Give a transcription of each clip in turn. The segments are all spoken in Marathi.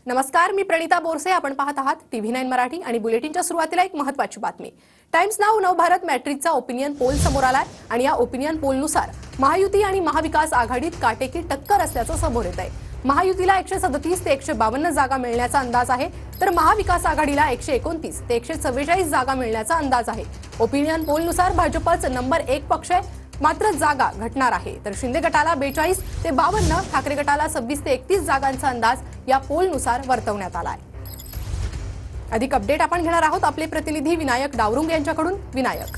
नमस्कार, मी प्रणिता बोरसे. आपण पाहत आहात TV9 मराठी आणि बुलेटिनच्या सुरुवातीला एक महत्त्वाची बातमी. टाइम्स नाऊ नवभारत मॅट्रिकचा ओपिनियन पोल समोर आलाय आणि या ओपिनियन पोलनुसार महायुती आणि महाविकास आघाडीत काटेकी टक्कर असल्याचं समोर येत आहे. महायुतीला 137 ते 152 जागा मिळण्याचा अंदाज आहे, तर महाविकास आघाडीला 129 ते 144 जागा मिळण्याचा अंदाज आहे. ओपिनियन पोलनुसार भाजपच नंबर 1 पक्ष आहे, मात्र जागा घटणार आहे. तर शिंदे गटाला 42 ते 52, ठाकरे गटाला 26 ते 31 जागांचा अंदाज या पोलनुसार वर्तवण्यात आलाय. अधिक अपडेट आपण घेणार आहोत आपले प्रतिनिधी विनायक डावरुंग यांच्याकडून. विनायक.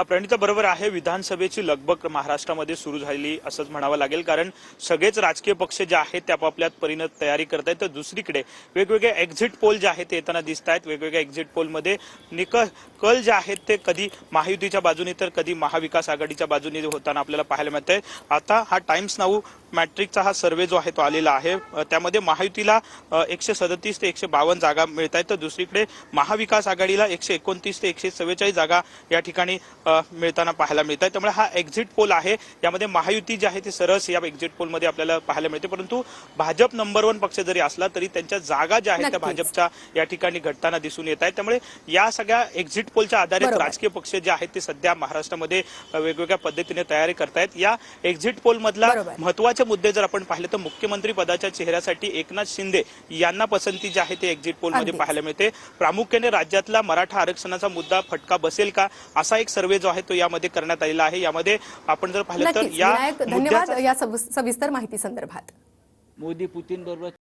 प्रणिता बरोबर आहे. विधानसभेची लगबग महाराष्ट्रामध्ये सुरू झाली असंच म्हणावं लागेल, कारण सगळेच राजकीय पक्ष जे आहेत ते आपापल्या परीने तयारी करत आहेत. तर दुसरीकडे वेगवेगळे एक्झिट पोल जे आहेत ते येताना दिसत आहेत. वेगवेगळ्या एक्झिट पोलमध्ये कल जे आहेत ते कधी महायुतीच्या बाजूने तर कधी महाविकास आघाडीच्या बाजूने होताना आपल्याला पाहायला मिळतंय. आता हा टाइम्स नाऊ मॅट्रिकचा हा सर्वे जो आहे तो आलेला आहे. त्यामध्ये महायुतीला 137 ते 152 जागा मिळत आहेत, तर दुसरीकडे महाविकास आघाडीला 129 ते 144 जागा या ठिकाणी मिळताना पाहायला मिळत आहे. त्यामुळे हा एक्झिट पोल आहे. यामध्ये महायुती जी आहे ती सरस या एक्झिट पोलमध्ये आपल्याला पाहायला मिळते, परंतु भाजप नंबर 1 पक्ष जरी असला तरी त्यांच्या जागा ज्या आहेत त्या भाजपच्या या ठिकाणी घटताना दिसून येत आहेत. त्यामुळे या सगळ्या एक्झिट पोलच्या आधारित राजकीय पक्ष जे आहेत ते सध्या महाराष्ट्रामध्ये वेगवेगळ्या पद्धतीने तयारी करतायत. या एक्झिट पोल मधला महत्त्वाचे मुद्दे जर आपण पाहिले तर मुख्यमंत्री पदाच्या चेहऱ्यासाठी एकनाथ शिंदे यांना पसंती जी आहे ते एक्झिट पोलमध्ये पाहायला मिळते. प्रामुख्याने राज्यातला मराठा आरक्षणाचा मुद्दा फटका बसेल का असा एक सर्वे जो आहे तो यामध्ये करण्यात आलेला आहे. यामध्ये आपण जर पाहिलं तर या धन्यवाद या सविस्तर माहिती संदर्भात. मोदी पुतीन बरोबर